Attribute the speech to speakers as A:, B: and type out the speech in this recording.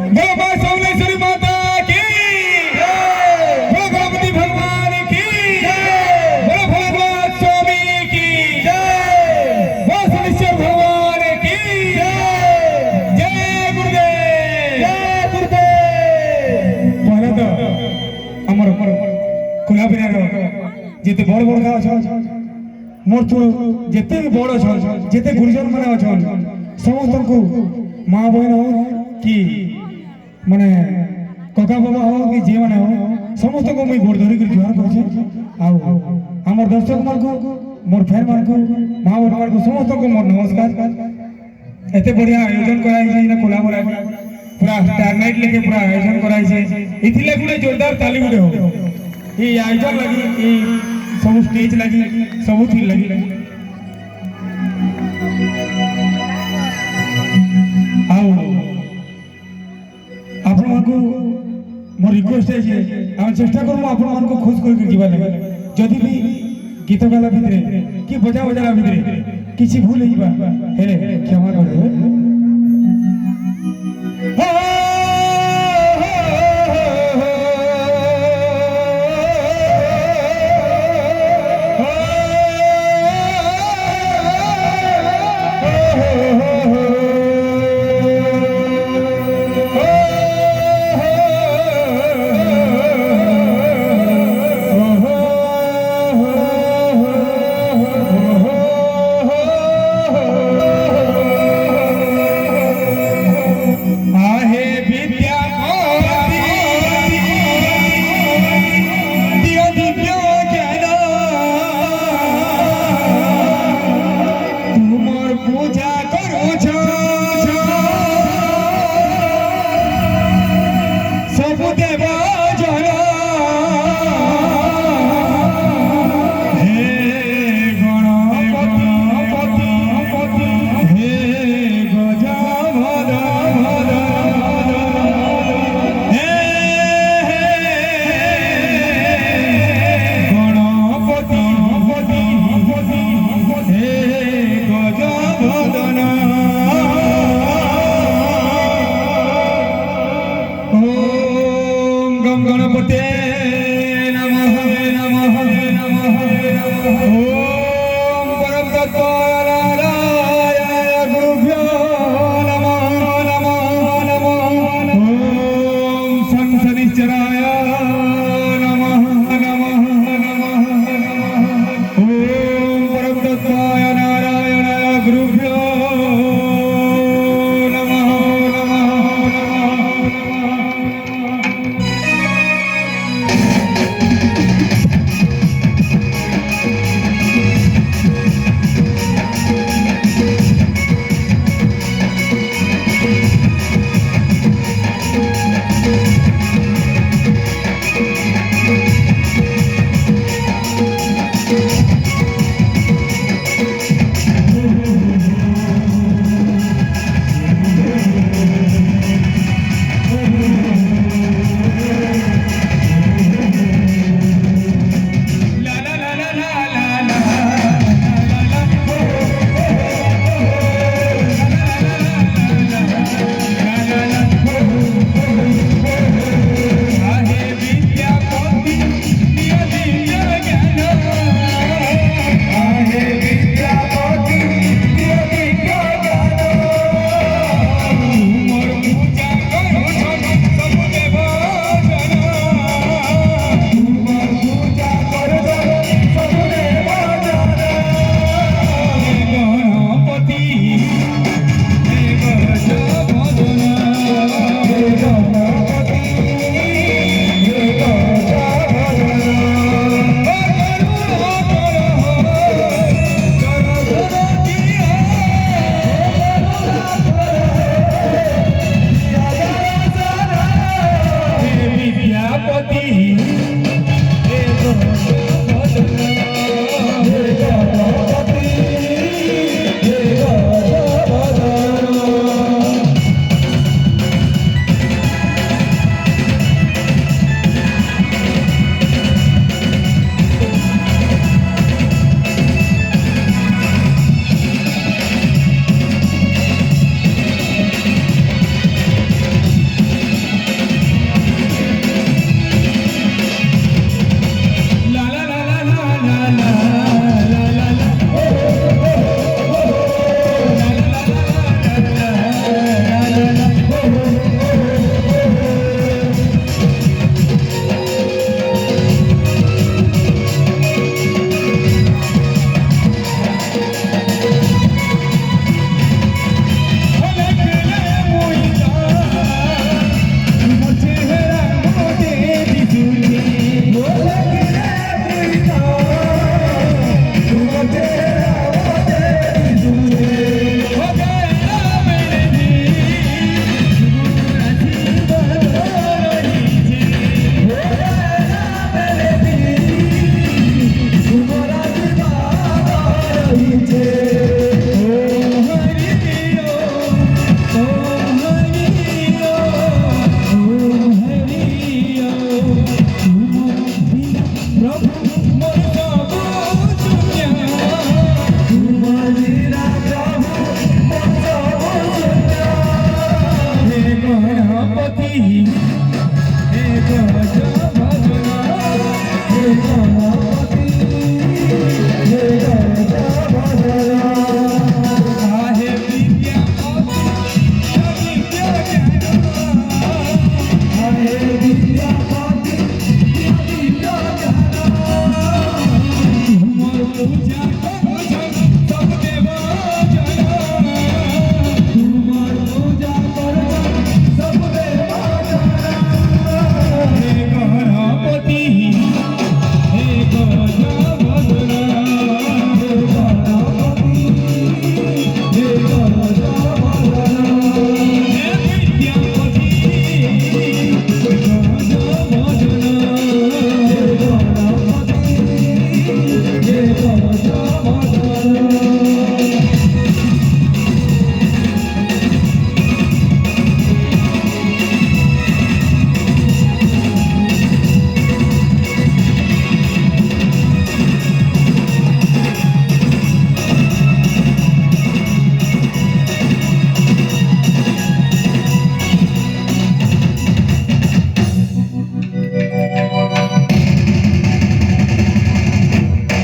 A: जय मां सोमेश्वरी माता की जय, बोलो गणपति भगवान की जय, बोलो भोलेनाथ स्वामी की जय, बोलो शनिश्चर भगवान की जय। जय गुरुदेव, जय गुरुदेव। पहले तो अमर कोल्हापुर जेते बड़ बड़ गाँव छ मोर तो जेते भी बड़ छ जेते गुरुजन माने अछन समस्त को माँ बहन हो कि माने कका बाबा हो कि जे माने हो समस्त को मुई गोड़ धरि कर जुहार करछे। आउ हमर दर्शक मन को मोर फैन मन को माँ बहन मन को समस्त को मोर नमस्कार। एते बढ़िया आयोजन कराई छै ना कोल्हापुर पूरा स्टार नाइट लेके पूरा आयोजन कराई छै इथिले गुडे जोरदार ताली गुडे हो ई आयोजन लगी ई सब स्टेज लगी सब थी लगी। आपण मन को मोर रिक्वेस्ट है जे हम चेष्टा करमु आपण मन को खुश कर के जीवा लगे जदी भी गीत गाला भितरे कि बजा बजाला भितरे किछि भूल हिबा हेले क्षमा करो। गणपति हे गज भगवान हे गणपति